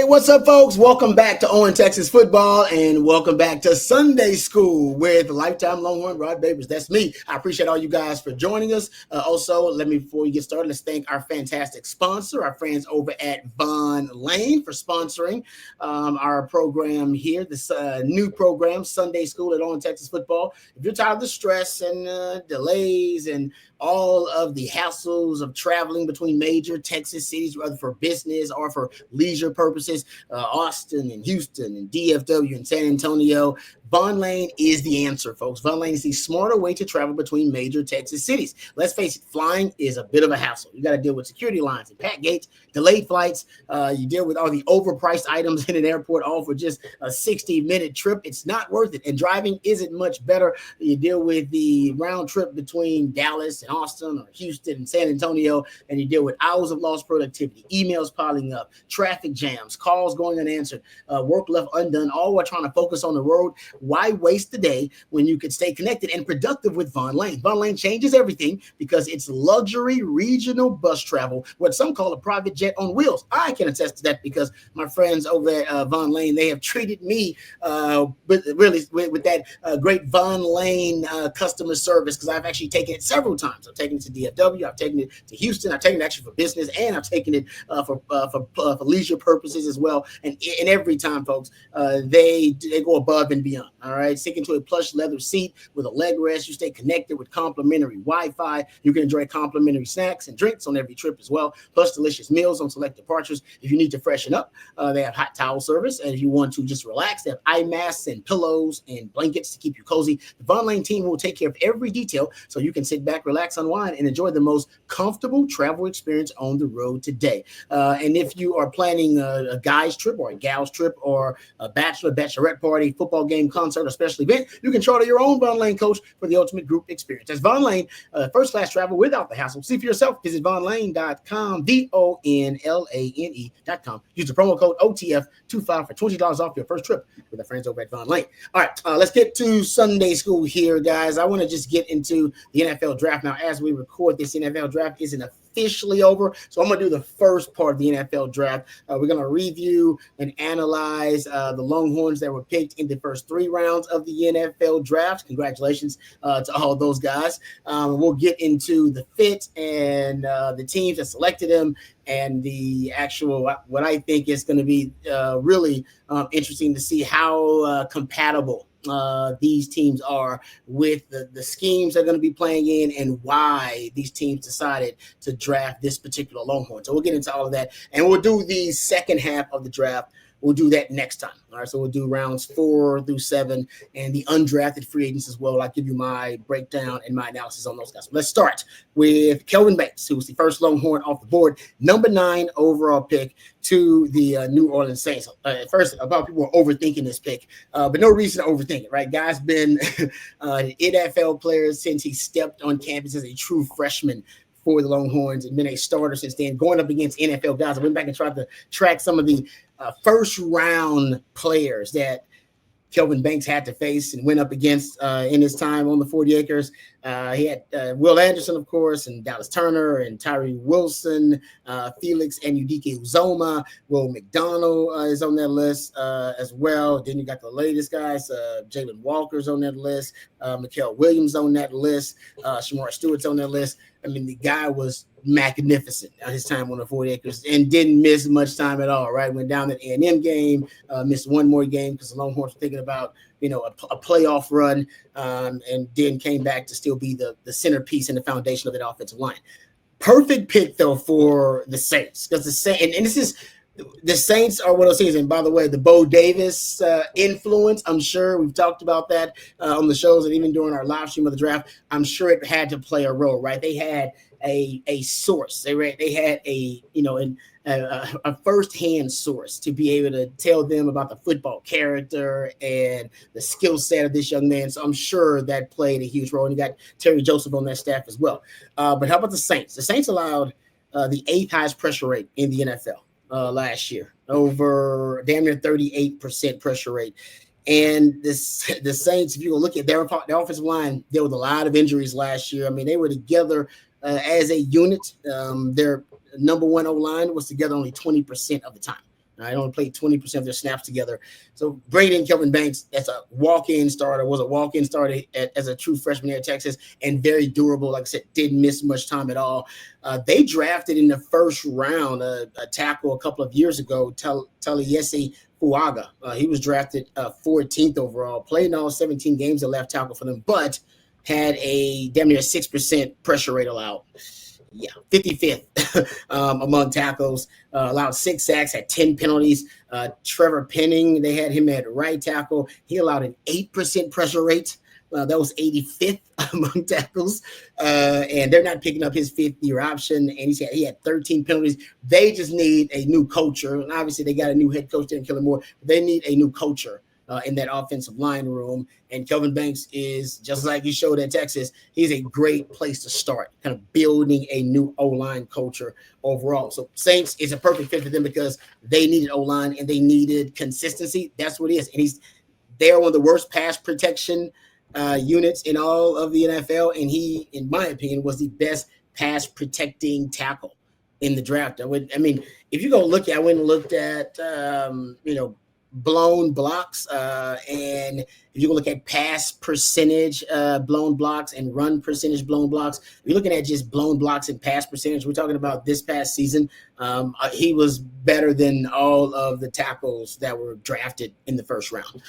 What's up, folks? Welcome back to On Texas Football, and welcome back to Sunday School with lifetime Longhorn Rod Babers. That's me. I appreciate all you guys for joining us. Also, before we get started, let's thank our fantastic sponsor, our friends over at Von Lane, for sponsoring our program here, this new program, Sunday School at On Texas Football. If you're tired of the stress and delays and all of the hassles of traveling between major Texas cities, whether for business or for leisure purposes, Austin and Houston and DFW and San Antonio, Von Lane is the answer, folks. Von Lane is the smarter way to travel between major Texas cities. Let's face it, flying is a bit of a hassle. You got to deal with security lines and pack gates, delayed flights. You deal with all the overpriced items in an airport, all for just a 60-minute trip. It's not worth it. And driving isn't much better. You deal with the round trip between Dallas and Austin or Houston and San Antonio, and you deal with hours of lost productivity, emails piling up, traffic jams, calls going unanswered, work left undone, all while trying to focus on the road. Why waste the day when you could stay connected and productive with Von Lane? Von Lane changes everything because it's luxury regional bus travel, what some call a private jet on wheels. I can attest to that because my friends over at Von Lane, they have treated me with that great Von Lane customer service, because I've actually taken it several times. I've taken it to DFW, I've taken it to Houston, I've taken it actually for business, and I've taken it for leisure purposes as well. And every time, folks, they go above and beyond. All right, sticking to a plush leather seat with a leg rest. You stay connected with complimentary Wi-Fi. You can enjoy complimentary snacks and drinks on every trip as well, plus delicious meals on select departures. If you need to freshen up, they have hot towel service. And if you want to just relax, they have eye masks and pillows and blankets to keep you cozy. The Von Lane team will take care of every detail so you can sit back, relax, unwind, and enjoy the most comfortable travel experience on the road today. And if you are planning a guy's trip or a gal's trip or a bachelorette party, football game, concert, or special event, you can charter your own Von Lane coach for the ultimate group experience. That's Von Lane, first class travel without the hassle. See for yourself. Visit vonlane.com, VONLANE.com. Use the promo code OTF25 for $20 off your first trip with our friends over at Von Lane. All right, let's get to Sunday School here, guys. I want to just get into the NFL draft now. As we record this, NFL draft isn't officially over, so I'm going to do the first part of the NFL draft. We're going to review and analyze the Longhorns that were picked in the first 3 rounds of the NFL draft. Congratulations to all those guys. We'll get into the fit and the teams that selected them, and the actual, what I think is going to be really interesting to see how compatible these teams are with the schemes they're going to be playing in, and why these teams decided to draft this particular Longhorn. So we'll get into all of that, and we'll do the second half of the draft. We'll do that next time. All right, so we'll do rounds 4 through 7 and the undrafted free agents as well. I'll give you my breakdown and my analysis on those guys. So let's start with Kelvin Banks, who was the first Longhorn off the board, number 9 overall pick to the New Orleans Saints. At first, a lot of people were overthinking this pick, but no reason to overthink it, right? Guy's been an NFL player since he stepped on campus as a true freshman for the Longhorns, and been a starter since then, going up against NFL guys. I went back and tried to track some of the first round players that Kelvin Banks had to face and went up against in his time on the 40 acres. He had Will Anderson, of course, and Dallas Turner and Tyree Wilson, Felix and Udike Uzoma. Will McDonald is on that list as well. Then you got the latest guys, Jalen Walker's on that list, Mikael Williams on that list, Shamar Stewart's on that list. I mean, the guy was magnificent at his time on the 40 acres and didn't miss much time at all, right? Went down that A&M game, missed one more game because the Longhorns were thinking about, a playoff run, and then came back to still be the centerpiece and the foundation of that offensive line. Perfect pick, though, for the Saints, because the Saints are one of those things. And by the way, the Bo Davis influence, I'm sure we've talked about that on the shows, and even during our live stream of the draft, I'm sure it had to play a role, right? They had a source. They had a first-hand source to be able to tell them about the football character and the skill set of this young man. So I'm sure that played a huge role. And you got Terry Joseph on that staff as well. But how about the Saints? The Saints allowed the 8th highest pressure rate in the NFL last year, over damn near 38% pressure rate. And the Saints, if you look at their offensive line, there was a lot of injuries last year. I mean, they were together as a unit. Their number 1 O-line was together only 20% of the time. I only played 20% of their snaps together. So Brady and Kelvin Banks, that's a walk-in starter, was a walk-in starter as a true freshman here at Texas, and very durable. Like I said, didn't miss much time at all. They drafted in the first round a tackle a couple of years ago, Taliesin Fuaga. He was drafted 14th overall, played in all 17 games at left tackle for them, but had a damn near 6% pressure rate allowed. Yeah, 55th among tackles, allowed 6 sacks, had 10 penalties. Trevor Penning, they had him at right tackle. He allowed an 8% pressure rate. That was 85th among tackles. And they're not picking up his 5th-year option. And he had 13 penalties. They just need a new culture. And obviously, they got a new head coach there in Kellen Moore. They need a new culture in that offensive line room. And Kelvin Banks is, just like he showed at Texas, he's a great place to start, kind of building a new O-line culture overall. So Saints is a perfect fit for them because they needed O-line and they needed consistency. That's what it is. And they're one of the worst pass protection units in all of the NFL. And he, in my opinion, was the best pass protecting tackle in the draft. If you go look at, I went and looked at, blown blocks, and if you look at pass percentage blown blocks and run percentage blown blocks, you're looking at just blown blocks and pass percentage. We're talking about this past season. He was better than all of the tackles that were drafted in the first round.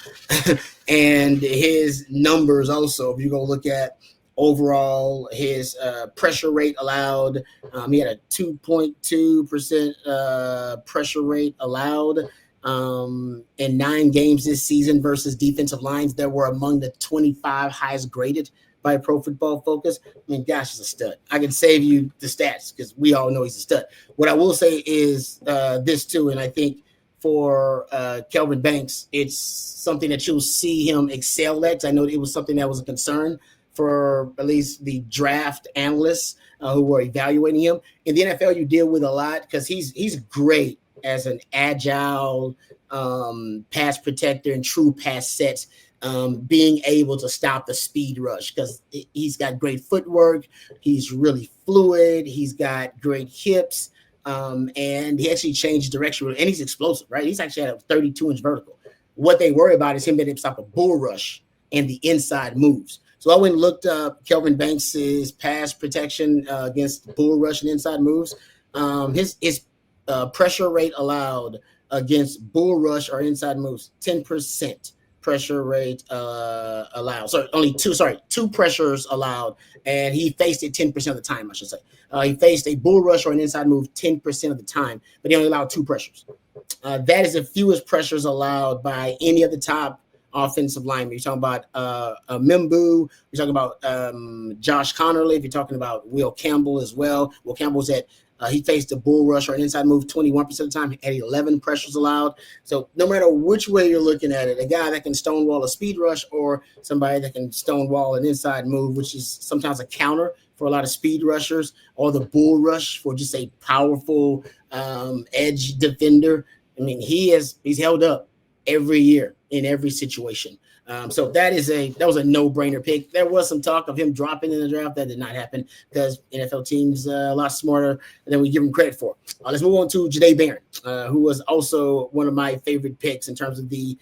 And his numbers also, if you go look at overall, his pressure rate allowed, he had a 2.2% pressure rate allowed in 9 games this season versus defensive lines that were among the 25 highest graded by Pro Football Focus. I mean, gosh, he's a stud. I can save you the stats because we all know he's a stud. What I will say is this too, and I think for Kelvin Banks, it's something that you'll see him excel at. I know it was something that was a concern for at least the draft analysts who were evaluating him. In the NFL, you deal with a lot because he's great as an agile pass protector and true pass sets, being able to stop the speed rush because he's got great footwork. He's really fluid. He's got great hips, and he actually changed direction. And he's explosive, right? He's actually at a 32-inch vertical. What they worry about is him being able to stop a bull rush and the inside moves. So I went and looked up Kelvin Banks's pass protection against bull rush and inside moves. His pressure rate allowed against bull rush or inside moves, 10% pressure rate allowed. Two pressures allowed, and he faced it 10% of the time, I should say. He faced a bull rush or an inside move 10% of the time, but he only allowed 2 pressures. That is the fewest pressures allowed by any of the top offensive linemen. You're talking about Mimbu. You're talking about Josh Connerly. If you're talking about Will Campbell as well. Will Campbell's at he faced a bull rush or an inside move 21% of the time. He had 11 pressures allowed. So no matter which way you're looking at it, a guy that can stonewall a speed rush or somebody that can stonewall an inside move, which is sometimes a counter for a lot of speed rushers, or the bull rush for just a powerful edge defender. I mean, he's held up every year in every situation. So that was a no-brainer pick. There was some talk of him dropping in the draft. That did not happen because NFL teams a lot smarter than we give him credit for. Let's move on to Jahdae Barron, who was also one of my favorite picks in terms of the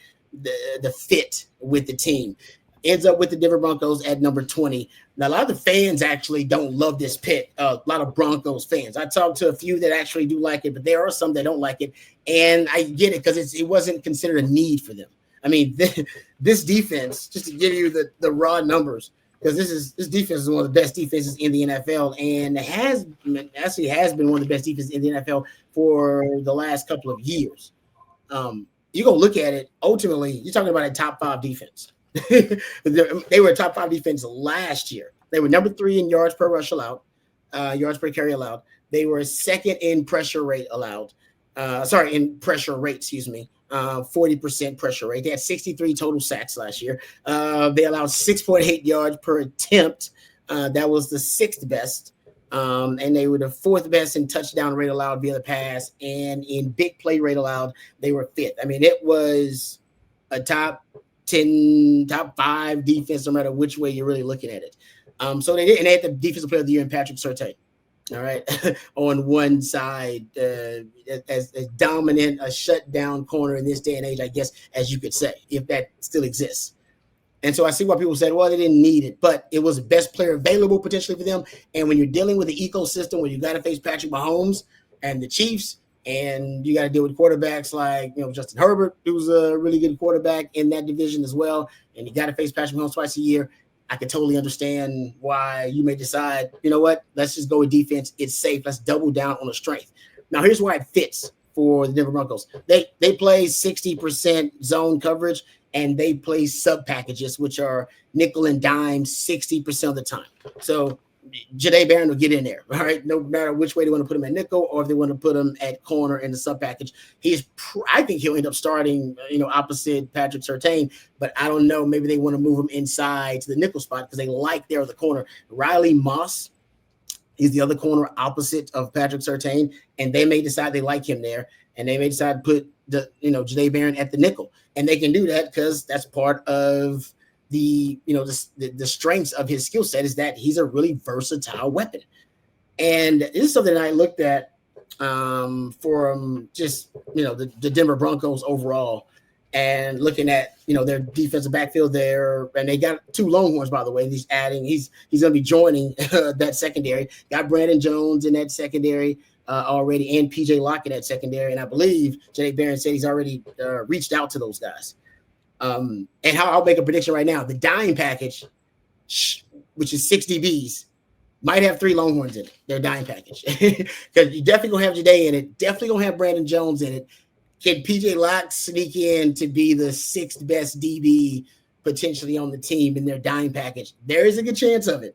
fit with the team. Ends up with the Denver Broncos at number 20. Now, a lot of the fans actually don't love this pick. A lot of Broncos fans. I talked to a few that actually do like it, but there are some that don't like it. And I get it because it wasn't considered a need for them. I mean, this defense, just to give you the raw numbers, because this defense is one of the best defenses in the NFL and has been one of the best defenses in the NFL for the last couple of years. You go look at it, ultimately, you're talking about a top 5 defense. They were a top 5 defense last year. They were number 3 in yards per rush allowed, yards per carry allowed. They were second in pressure rate allowed. In pressure rate, 40% pressure rate. They had 63 total sacks last year. They allowed 6.8 yards per attempt. That was the 6th best. And they were the 4th best in touchdown rate allowed via the pass. And in big play rate allowed, they were 5th. I mean, it was a top 10, top 5 defense, no matter which way you're really looking at it. So they did, and they had the defensive player of the year in Patrick Surtain. All right, on one side, as dominant a shutdown corner in this day and age, I guess, as you could say, if that still exists. And so I see why people said, well, they didn't need it, but it was the best player available potentially for them. And when you're dealing with the ecosystem where you got to face Patrick Mahomes and the Chiefs, and you got to deal with quarterbacks like, Justin Herbert, who's a really good quarterback in that division as well, and you got to face Patrick Mahomes twice a year, I can totally understand why you may decide, you know what, let's just go with defense. It's safe. Let's double down on the strength. Now, here's why it fits for the Denver Broncos. They play 60% zone coverage, and they play sub packages, which are nickel and dime 60% of the time. So Jahdae Barron will get in there, all right? No matter which way they want to put him at nickel or if they want to put him at corner in the sub package. I think he'll end up starting, opposite Patrick Surtain, but I don't know. Maybe they want to move him inside to the nickel spot because they like there the corner. Riley Moss is the other corner opposite of Patrick Surtain, and they may decide they like him there, and they may decide to put Jahdae Barron at the nickel, and they can do that because that's part of the strengths of his skill set is that he's a really versatile weapon. And this is something I looked at for just the Denver Broncos overall, and looking at their defensive backfield there, and they got 2 Longhorns, by the way. He's going to be joining that secondary. Got Brandon Jones in that secondary already, and PJ Lockett at secondary, and I believe Jahdae Barron said he's already reached out to those guys. And how I'll make a prediction right now: the dime package, which is 6 DBs, might have 3 Longhorns in it. Their dime package, because you definitely gonna have Jahdae in it. Definitely gonna have Brandon Jones in it. Can PJ Lock sneak in to be the 6th best DB potentially on the team in their dime package? There is a good chance of it,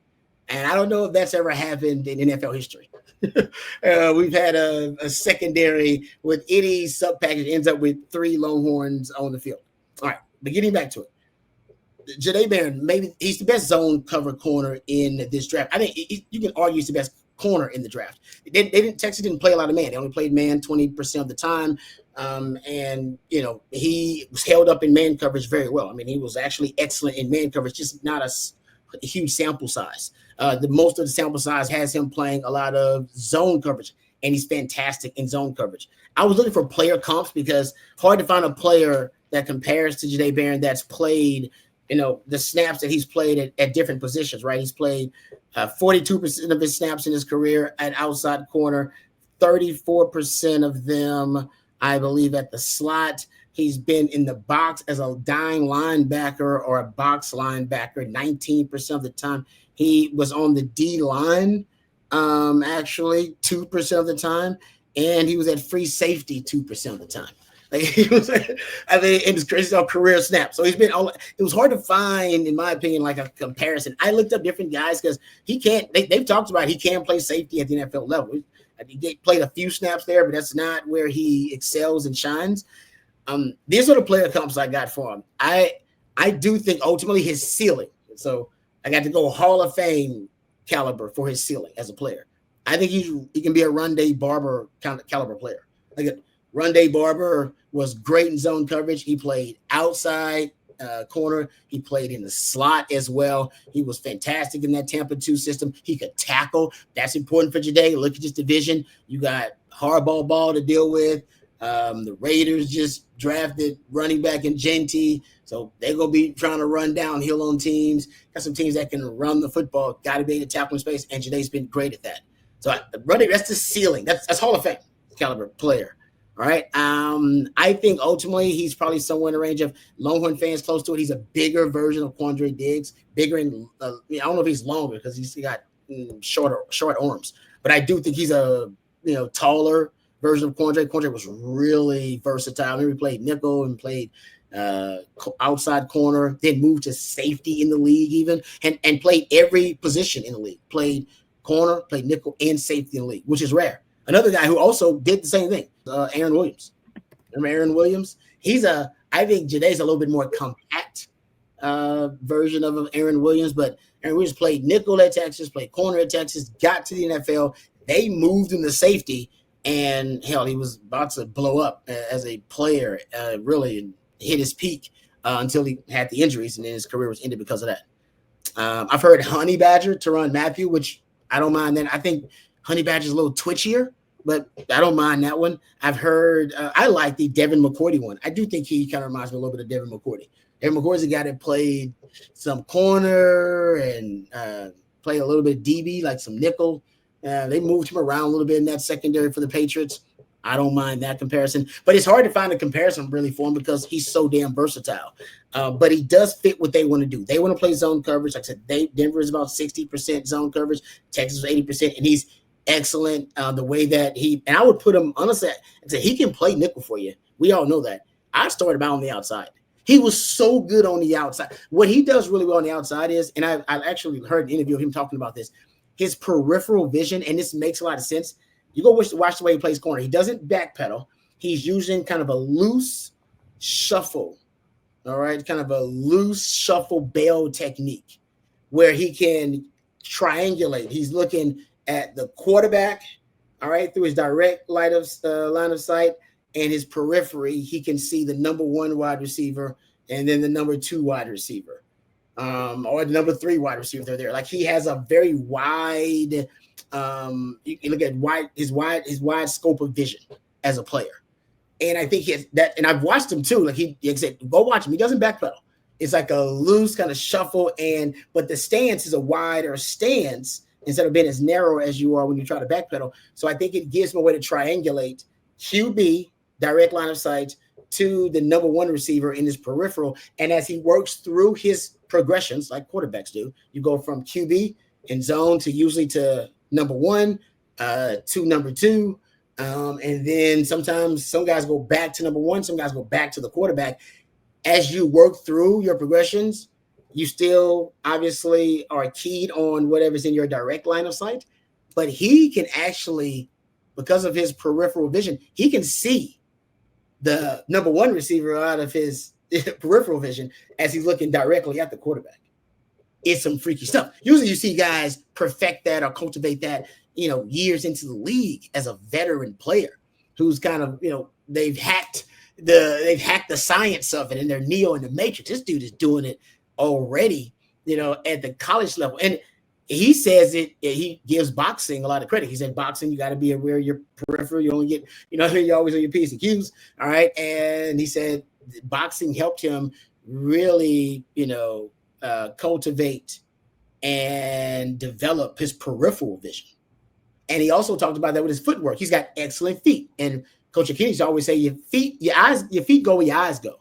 and I don't know if that's ever happened in NFL history. We've had a secondary with any sub package ends up with 3 Longhorns on the field. All right, but getting back to it, Jahdae Barron, maybe he's the best zone cover corner in this draft. I think you can argue he's the best corner in the draft. Texas didn't play a lot of man. They only played man 20% of the time. And he was held up in man coverage very well. I mean, he was actually excellent in man coverage, just not a huge sample size. Most of the sample size has him playing a lot of zone coverage, and he's fantastic in zone coverage. I was looking for player comps because hard to find a player that compares to Jahdae Barron that's played, the snaps that he's played at different positions, right? He's played 42% of his snaps in his career at outside corner, 34% of them, I believe, at the slot. He's been in the box as a dime linebacker or a box linebacker 19% of the time. He was on the D line, actually 2% of the time, and he was at free safety 2% of the time. Like he was, in his crazy career snap. So he's been it was hard to find, in my opinion, like a comparison. I looked up different guys because he can't. They've talked about he can play safety at the NFL level. He played a few snaps there, but that's not where he excels and shines. These are the player comps I got for him. I do think ultimately his ceiling. So I got to go Hall of Fame caliber for his ceiling as a player. I think he can be a Rondé Barber caliber player. Like Rondé Barber was great in zone coverage. He played outside corner. He played in the slot as well. He was fantastic in that Tampa 2 system. He could tackle. That's important for Jahdae. Look at this division. You got hardball ball to deal with. The Raiders just drafted running back in Genty. So they're going to be trying to run downhill on teams. Got some teams that can run the football. Got to be able to tackle in space, and Jahdae's been great at that. So that's the ceiling. That's Hall of Fame caliber player. All right. I think ultimately he's probably somewhere in the range of Longhorn fans close to it. He's a bigger version of Quandre Diggs, bigger and I don't know if he's longer because he's got short arms, but I do think he's a taller version of Quandre. Quandre was really versatile. He played nickel and played outside corner, then moved to safety in the league even, and played every position in the league. Played corner, played nickel, and safety in the league, which is rare. Another guy who also did the same thing, Aaron Williams. Remember Aaron Williams? I think Jahdae's a little bit more compact version of Aaron Williams, but Aaron Williams played nickel at Texas, played corner at Texas, got to the NFL. They moved him to safety, and hell, he was about to blow up as a player, really hit his peak until he had the injuries, and then his career was ended because of that. I've heard Honey Badger, Tyrann Mathieu, which I don't mind that. I think Honey Badger's a little twitchier, but I don't mind that one. I've heard I like the Devin McCourty one. I do think he kind of reminds me a little bit of Devin McCourty. Devin McCourty's a guy that played some corner and played a little bit DB, like some nickel. They moved him around a little bit in that secondary for the Patriots. I don't mind that comparison, but it's hard to find a comparison really for him because he's so damn versatile. But he does fit what they want to do. They want to play zone coverage. Like I said, Denver is about 60% zone coverage. Texas is 80%, and he's excellent. The way that and I would put him, honestly, I'd say he can play nickel for you. We all know that. I started him out on the outside. He was so good on the outside. What he does really well on the outside is, and I actually heard an interview of him talking about this, his peripheral vision, and this makes a lot of sense. You go watch the way he plays corner. He doesn't backpedal. He's using kind of a loose shuffle, all right? Kind of a loose shuffle bail technique where he can triangulate. He's looking at the quarterback, all right, through his direct line of sight, and his periphery. He can see the number 1 wide receiver and then the number 2 wide receiver, or the number 3 wide receiver. They're there. Like he has a very wide. You look at his wide scope of vision as a player, and I think he has that. And I've watched him too. Like he said, go watch him. He doesn't backpedal. It's like a loose kind of shuffle, but the stance is a wider stance instead of being as narrow as you are when you try to backpedal. So I think it gives him a way to triangulate QB, direct line of sight, to the number 1 receiver in his peripheral. And as he works through his progressions, like quarterbacks do, you go from QB in zone to usually to number 1, to number 2. And then sometimes some guys go back to number 1, some guys go back to the quarterback. As you work through your progressions, you still obviously are keyed on whatever's in your direct line of sight, but he can actually, because of his peripheral vision, he can see the number 1 receiver out of his peripheral vision as he's looking directly at the quarterback. It's some freaky stuff. Usually you see guys perfect that or cultivate that, years into the league as a veteran player who's kind of, they've hacked the science of it and they're Neo in the Matrix. This dude is doing it already, at the college level. And he says he gives boxing a lot of credit. He said, boxing, you got to be aware of your peripheral. You only get, you're always on your P's and Q's. All right. And he said boxing helped him really, cultivate and develop his peripheral vision. And he also talked about that with his footwork. He's got excellent feet. And Coach Akini's always say your feet go where your eyes go.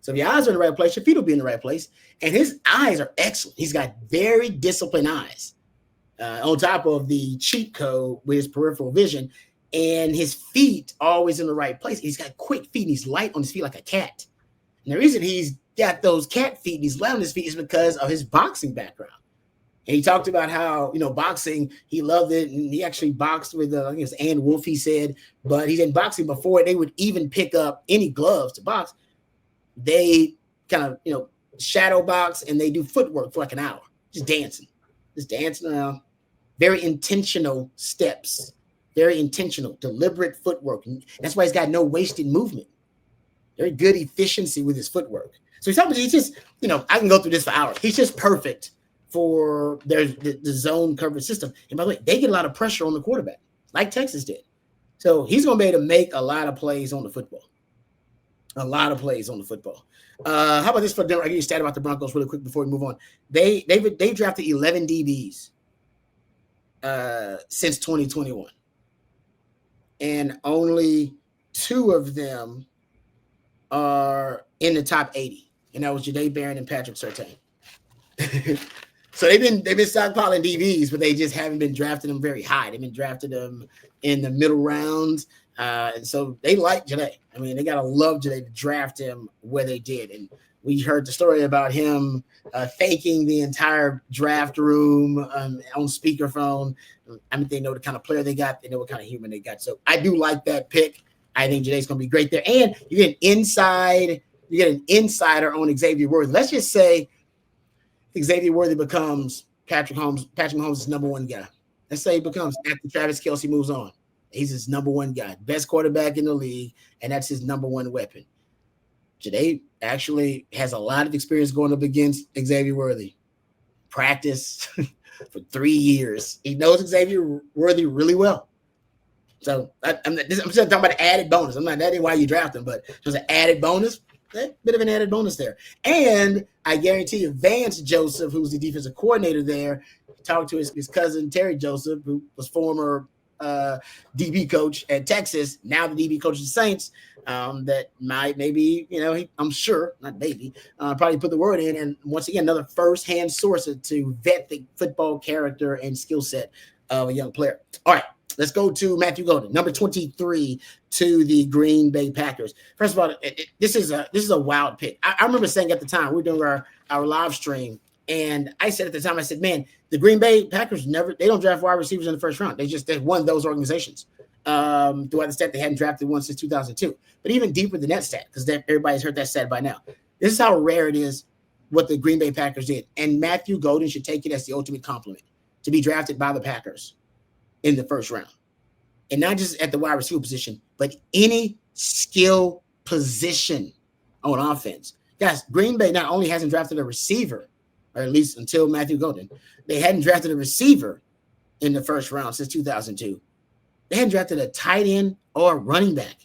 So if your eyes are in the right place, your feet will be in the right place. And his eyes are excellent. He's got very disciplined eyes on top of the cheat code with his peripheral vision. And his feet always in the right place. He's got quick feet. And he's light on his feet like a cat. And the reason he's got those cat feet and he's light on his feet is because of his boxing background. And he talked about how, boxing, he loved it. And he actually boxed with, I think it was Ann Wolf, he said. But he's in boxing before they would even pick up any gloves to box. They kind of, shadow box and they do footwork for like an hour, just dancing around. Very intentional steps, very intentional, deliberate footwork. And that's why he's got no wasted movement. Very good efficiency with his footwork. So he's just, I can go through this for hours. He's just perfect for the zone coverage system. And by the way, they get a lot of pressure on the quarterback, like Texas did. So he's going to be able to make a lot of plays on the football. A lot of plays on the football. How about this for Denver? I'll give you a stat about the Broncos really quick before we move on. They drafted 11 DBs since 2021. And only 2 of them are in the top 80. And that was Jahdae Barron and Patrick Surtain. So they've been stockpiling DBs, but they just haven't been drafting them very high. They've been drafting them in the middle rounds. And so they like Jahdae. I mean, they got to love Jahdae to draft him where they did. And we heard the story about him thanking the entire draft room on speakerphone. I mean, they know the kind of player they got. They know what kind of human they got. So I do like that pick. I think Jahdae's going to be great there. And you get an insider on Xavier Worthy. Let's just say Xavier Worthy becomes Patrick Mahomes' number 1 guy. Let's say he becomes after Travis Kelce moves on. He's his number 1 guy, best quarterback in the league, and that's his number 1 weapon. Jahdae actually has a lot of experience going up against Xavier Worthy. practice for 3 years. He knows Xavier Worthy really well. So I'm just talking about an added bonus. That ain't why you draft him, but there's an added bonus. A bit of an added bonus there. And I guarantee you, Vance Joseph, who's the defensive coordinator there, talked to his cousin Terry Joseph, who was former DB coach at Texas, now the DB coach of the Saints, that might maybe, I'm sure, not maybe, probably put the word in. And once again, another first-hand source to vet the football character and skill set of a young player. All right. Let's go to Matthew Golden, number 23 to the Green Bay Packers. First of all, this is a wild pick. I remember saying at the time, we were doing our live stream, and I said at the time, I said, man, the Green Bay Packers they don't draft wide receivers in the first round. They won those organizations. Throughout the stat, they hadn't drafted one since 2002. But even deeper than that stat, because everybody's heard that stat by now. This is how rare it is what the Green Bay Packers did. And Matthew Golden should take it as the ultimate compliment to be drafted by the Packers in the first round. And not just at the wide receiver position, but any skill position on offense. Guys, Green Bay not only hasn't drafted a receiver, or at least until Matthew Golden, they hadn't drafted a receiver in the first round since 2002. They hadn't drafted a tight end or a running back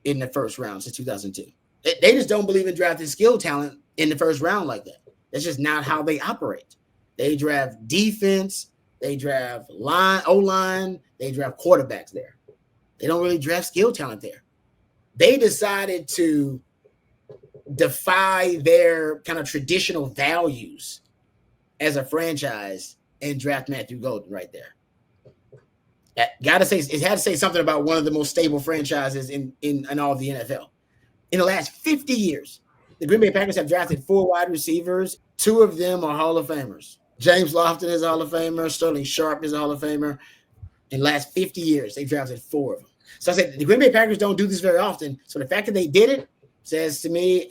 in the first round since 2002. They just don't believe in drafting skill talent in the first round like that. That's just not how they operate. They draft defense. They draft O-line. They draft quarterbacks there. They don't really draft skill talent there. They decided to defy their kind of traditional values as a franchise and draft Matthew Golden right there. It had to say something about one of the most stable franchises in all of the NFL. In the last 50 years, the Green Bay Packers have drafted 4 wide receivers. 2 of them are Hall of Famers. James Lofton is a Hall of Famer. Sterling Sharp is a Hall of Famer. In the last 50 years, they drafted 4 of them. So I said, the Green Bay Packers don't do this very often. So the fact that they did it says to me,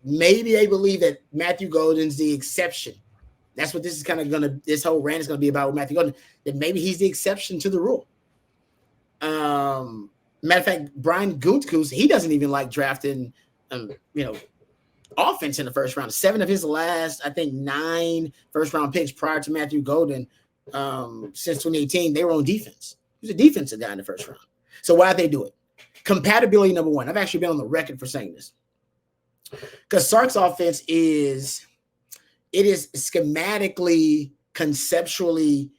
maybe they believe that Matthew Golden's the exception. That's what this is kind of this whole rant is going to be about with Matthew Golden, that maybe he's the exception to the rule. Matter of fact, Brian Gutekunst, he doesn't even like drafting, offense in the first round. 7 of his last, I think, 9 first-round picks prior to Matthew Golden since 2018, they were on defense. He was a defensive guy in the first round. So why'd they do it? Compatibility, number one. I've actually been on the record for saying this. Because Sark's offense is schematically, conceptually,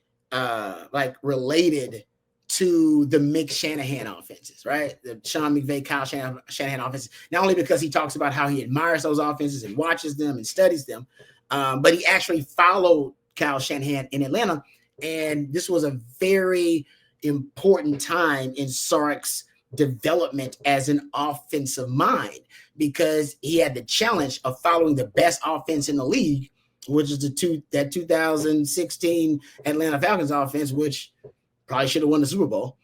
related to the Mick Shanahan offenses, right? The Sean McVay, Kyle Shanahan offenses. Not only because he talks about how he admires those offenses and watches them and studies them, but he actually followed Kyle Shanahan in Atlanta. And this was a very important time in Sark's development as an offensive mind, because he had the challenge of following the best offense in the league, which is that 2016 Atlanta Falcons offense, which probably should have won the Super Bowl.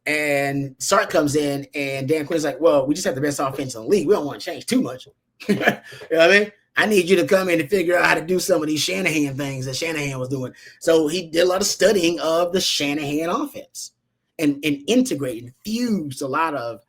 And Sark comes in, and Dan Quinn's like, well, we just have the best offense in the league. We don't want to change too much. You know what I mean? I need you to come in and figure out how to do some of these Shanahan things that Shanahan was doing. So he did a lot of studying of the Shanahan offense and integrated and fused a lot of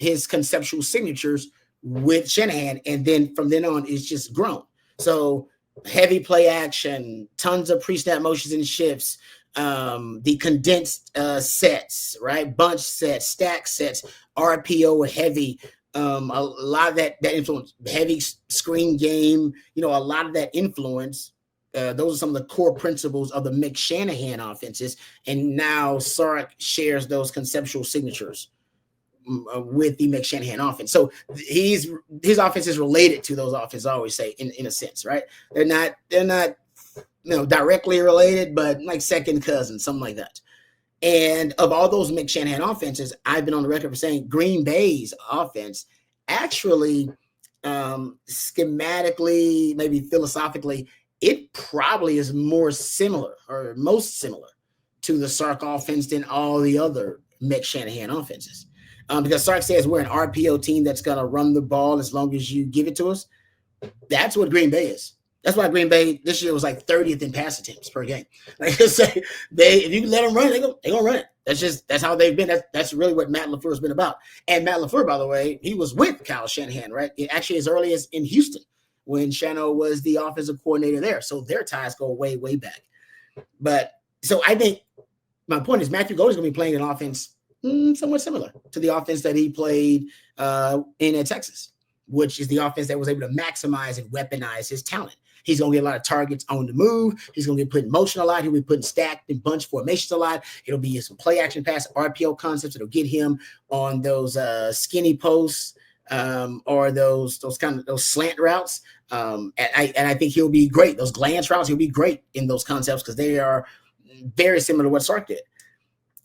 his conceptual signatures with Shanahan. And then from then on, it's just grown. So heavy play action, tons of pre-snap motions and shifts, the condensed sets, right? Bunch sets, stack sets, RPO heavy, a lot of that influence, heavy screen game, a lot of that influence. Those are some of the core principles of the Mick Shanahan offenses. And now Sark shares those conceptual signatures with the Mick Shanahan offense. So his offense is related to those offenses, I always say, in a sense, right? They're not directly related, but like second cousins, something like that. And of all those Mick Shanahan offenses, I've been on the record for saying Green Bay's offense actually, schematically, maybe philosophically, it probably is more similar or most similar to the Sark offense than all the other Mick Shanahan offenses. Because Sark says we're an RPO team that's going to run the ball as long as you give it to us. That's what Green Bay is. That's why Green Bay this year was like 30th in pass attempts per game. Like I say, if you let them run, they're gonna run it. That's how they've been. That's really what Matt LaFleur's been about. And Matt LaFleur, by the way, he was with Kyle Shanahan, right? Actually, as early as in Houston when Shano was the offensive coordinator there. So their ties go way, way back. But so I think my point is Matthew Golden is going to be playing an offense somewhat similar to the offense that he played in Texas, which is the offense that was able to maximize and weaponize his talent. He's going to get a lot of targets on the move. He's going to get put in motion a lot. He'll be putting stacked and bunch formations a lot. It'll be some play action pass, RPO concepts. It'll get him on those skinny posts or those slant routes. And I think he'll be great. Those glance routes, he'll be great in those concepts because they are very similar to what Sark did.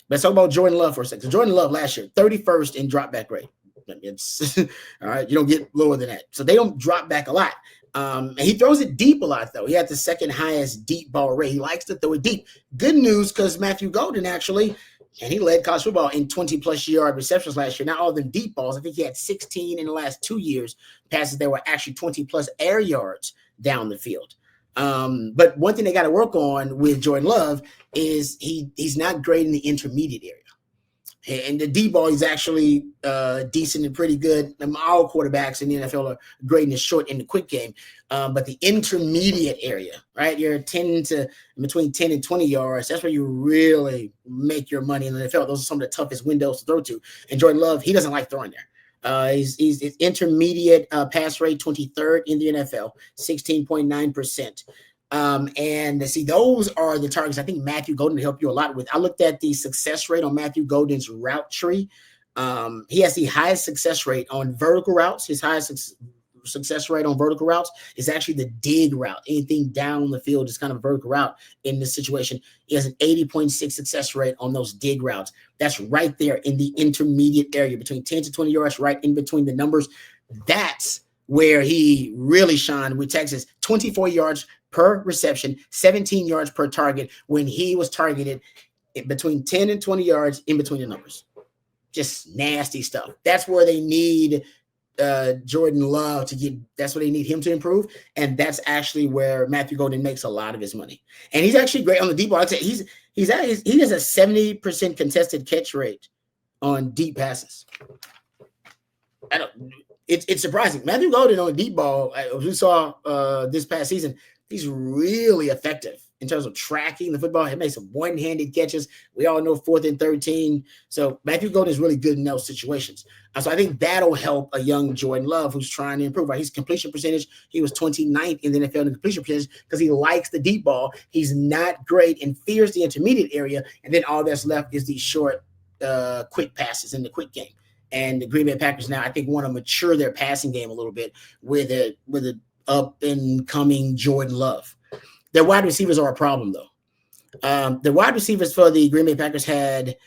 Let's talk about Jordan Love for a second. So Jordan Love last year, 31st in drop back rate. It's all right. You don't get lower than that. So they don't drop back a lot. And he throws it deep a lot, though. He had the second highest deep ball rate. He likes to throw it deep. Good news because Matthew Golden actually, and he led college football in 20-plus yard receptions last year. Not all of them deep balls. I think he had 16 in the last 2 years passes that were actually 20-plus air yards down the field. But one thing they got to work on with Jordan Love is he's not great in the intermediate area. And the deep ball, he's actually decent and pretty good. All quarterbacks in the NFL are great in the short and the quick game. But the intermediate area, right? You're between 10 and 20 yards. That's where you really make your money in the NFL. Those are some of the toughest windows to throw to. And Jordan Love, he doesn't like throwing there. He's intermediate pass rate, 23rd in the NFL, 16.9%. And see, those are the targets I think Matthew Golden will help you a lot with. I looked at the success rate on Matthew Golden's route tree. He has the highest success rate on vertical routes. His highest success rate on vertical routes is actually the dig route. Anything down the field is kind of a vertical route in this situation. He has an 80.6 success rate on those dig routes. That's right there in the intermediate area between 10 to 20 yards, right in between the numbers. That's where he really shined with Texas. 24 yards per reception, 17 yards per target when he was targeted between 10 and 20 yards in between the numbers. Just nasty stuff. That's where they need Jordan Love to get. That's where they need him to improve, and that's actually where Matthew Golden makes a lot of his money. And he's actually great on the deep ball. I'd say he has a 70% contested catch rate on deep passes. It's surprising. Matthew Golden on deep ball, we saw this past season, he's really effective in terms of tracking the football. He makes some one-handed catches. We all know 4th and 13. So Matthew Golden is really good in those situations. So I think that'll help a young Jordan Love who's trying to improve. Right? His completion percentage, he was 29th in the NFL in completion percentage because he likes the deep ball. He's not great and fears the intermediate area. And then all that's left is the short, quick passes in the quick game. And the Green Bay Packers now, I think, want to mature their passing game a little bit with an up-and-coming Jordan Love. Their wide receivers are a problem, though. The wide receivers for the Green Bay Packers had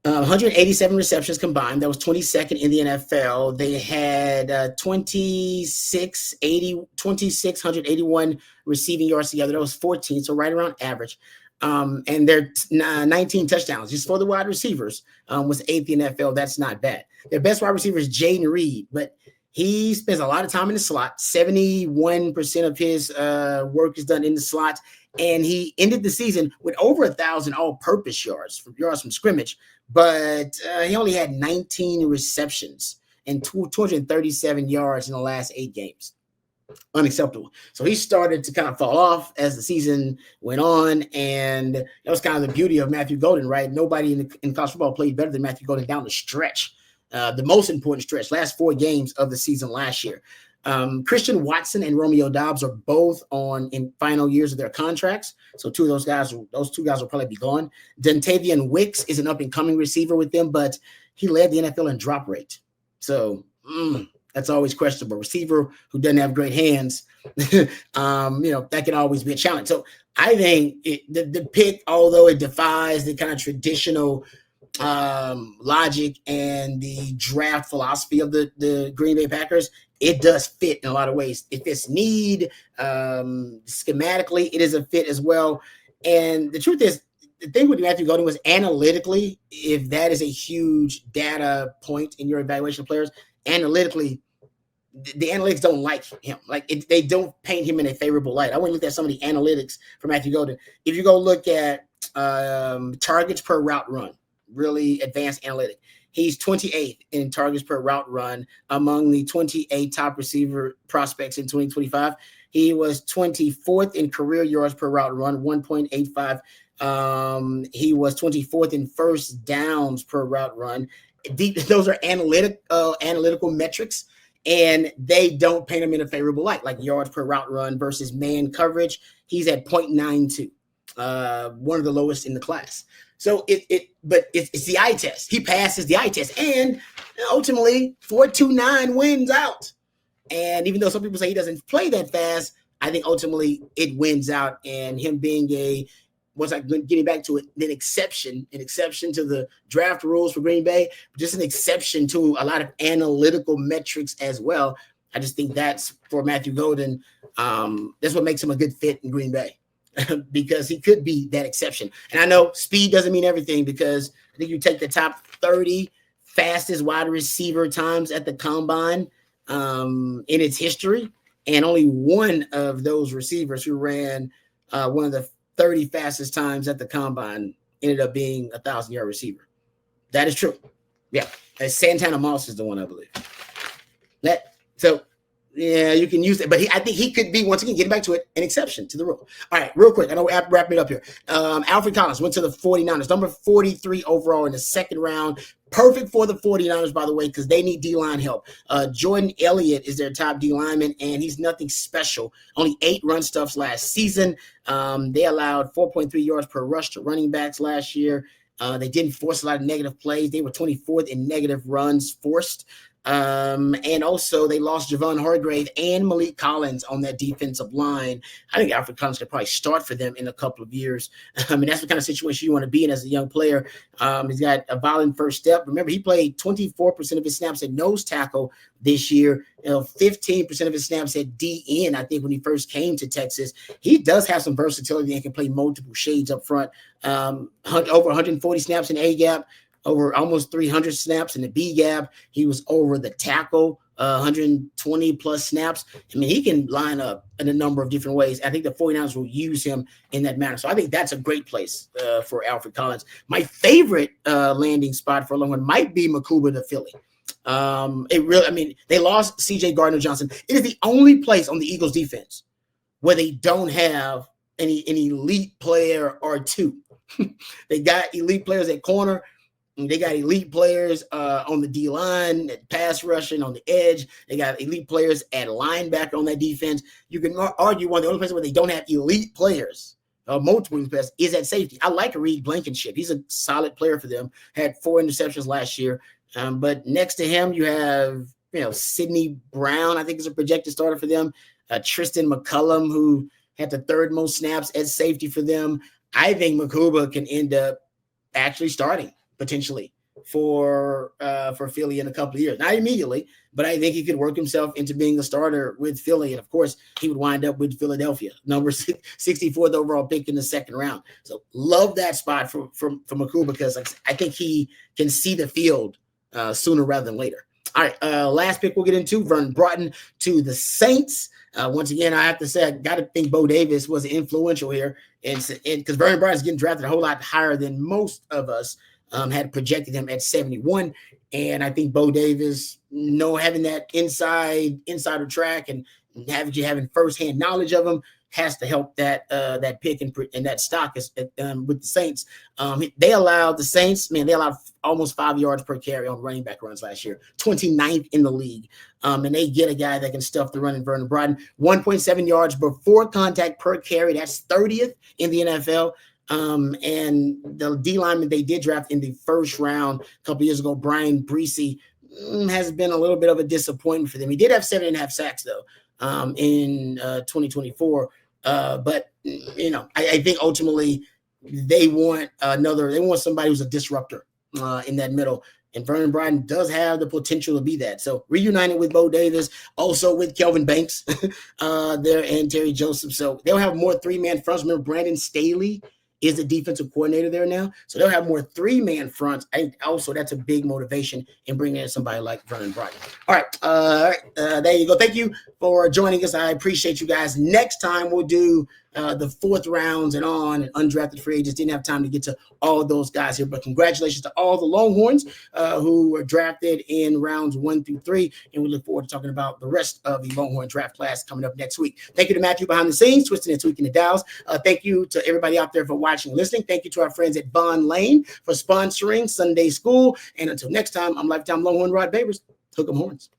187 receptions combined. That was 22nd in the NFL. They had 2,681 receiving yards together. That was 14, so right around average. And their 19 touchdowns just for the wide receivers was 8th in the NFL. That's not bad. Their best wide receiver is Jaden Reed, but he spends a lot of time in the slot. 71% of his work is done in the slot. And he ended the season with over 1,000 all-purpose yards from scrimmage. But he only had 19 receptions and 237 yards in the last 8 games. Unacceptable. So he started to kind of fall off as the season went on. And that was kind of the beauty of Matthew Golden, right? Nobody in college football played better than Matthew Golden down the stretch. The most important stretch, last 4 games of the season last year. Christian Watson and Romeo Doubs are both in final years of their contracts. So those two guys will probably be gone. Dontavian Wicks is an up-and-coming receiver with them, but he led the NFL in drop rate. So that's always questionable. Receiver who doesn't have great hands, that can always be a challenge. So I think the pick, although it defies the kind of traditional logic and the draft philosophy of the Green Bay Packers, it does fit in a lot of ways. It fits need. Schematically, it is a fit as well. And the truth is, the thing with Matthew Golden was analytically, if that is a huge data point in your evaluation of players, analytically, the analytics don't like him. They don't paint him in a favorable light. I went and looked at some of the analytics for Matthew Golden. If you go look at targets per route run, really advanced analytic, He's 28th in targets per route run among the 28 top receiver prospects in 2025. He was 24th in career yards per route run, 1.85. He was 24th in first downs per route run. Those are analytical metrics, and they don't paint him in a favorable light, like yards per route run versus man coverage. He's at 0.92, one of the lowest in the class. So it's the eye test. He passes the eye test, and ultimately 4.29 wins out. And even though some people say he doesn't play that fast, I think ultimately it wins out. And him being getting back to it, an exception to the draft rules for Green Bay, just an exception to a lot of analytical metrics as well. I just think that's for Matthew Golden. That's what makes him a good fit in Green Bay. Because he could be that exception. And I know speed doesn't mean everything, because I think you take the top 30 fastest wide receiver times at the combine in its history, and only one of those receivers who ran one of the 30 fastest times at the combine ended up being a 1,000-yard receiver. That is true. Yeah. And Santana Moss is the one, I believe. Yeah, you can use it, but I think he could be, once again, getting back to it, an exception to the rule. All right, real quick, I know we're wrapping it up here. Alfred Collins went to the 49ers, number 43 overall in the second round. Perfect for the 49ers, by the way, because they need D-line help. Jordan Elliott is their top D-lineman, and he's nothing special. Only 8 run stuffs last season. They allowed 4.3 yards per rush to running backs last year. They didn't force a lot of negative plays. They were 24th in negative runs forced. And also they lost Javon Hargrave and Malik Collins on that defensive line. I think Alfred Collins could probably start for them in a couple of years. I mean, that's the kind of situation you want to be in as a young player. He's got a violent first step. Remember, he played 24% of his snaps at nose tackle this year. 15% of his snaps at DN, I think, when he first came to Texas. He does have some versatility and can play multiple shades up front. Over 140 snaps in A-gap. Over almost 300 snaps in the B gap. He was over the tackle, 120 plus snaps. I mean, he can line up in a number of different ways. I think the 49ers will use him in that manner. So I think that's a great place for Alfred Collins. My favorite landing spot for Longhorn might be Makuba to Philly. They lost CJ Gardner-Johnson. It is the only place on the Eagles defense where they don't have an elite player or two. They got elite players at corner. They got elite players on the D-line, pass rushing on the edge. They got elite players at linebacker on that defense. You can argue one of the only places where they don't have elite players, multiple elite players, is at safety. I like Reed Blankenship. He's a solid player for them. Had 4 interceptions last year. But next to him, you have Sidney Brown, I think is a projected starter for them. Tristan McCullum, who had the 3rd most snaps at safety for them. I think Makuba can end up actually starting potentially for Philly in a couple of years. Not immediately, but I think he could work himself into being a starter with Philly. And of course, he would wind up with Philadelphia, number 64th overall pick in the 2nd round. So love that spot for Makuba, because I think he can see the field sooner rather than later. All right, last pick we'll get into, Vernon Broughton to the Saints. Once again, I have to say, I got to think Bo Davis was influential here, and because Vernon Broughton is getting drafted a whole lot higher than most of us had projected him at 71. And I think Bo Davis, having that insider track and having firsthand knowledge of him has to help that pick and that stock is with the Saints. They allowed almost 5 yards per carry on running back runs last year, 29th in the league. And they get a guy that can stuff the run in Vernon Broughton, 1.7 yards before contact per carry. That's 30th in the NFL. And the D lineman they did draft in the 1st round a couple years ago, Brian Breesy, has been a little bit of a disappointment for them. He did have 7.5 sacks though in 2024. But I think ultimately they want somebody who's a disruptor in that middle. And Vernon Broughton does have the potential to be that. So reunited with Bo Davis, also with Kelvin Banks there and Terry Joseph. So they'll have more 3-man fronts. Remember, Brandon Staley is the defensive coordinator there now. So they'll have more 3-man fronts. I think also that's a big motivation in bringing in somebody like Vernon Broughton. All right. There you go. Thank you for joining us. I appreciate you guys. Next time we'll do the fourth rounds and on, and undrafted free agents. Didn't have time to get to all those guys here, but congratulations to all the Longhorns who were drafted in rounds 1 through 3, and we look forward to talking about the rest of the Longhorn draft class coming up next week. Thank you to Matthew behind the scenes, twisting and tweaking the dials. Thank you to everybody out there for watching and listening. Thank you to our friends at Vaughn Lane for sponsoring Sunday School. And until next time, I'm Lifetime Longhorn Rod Babers. Hook 'em horns.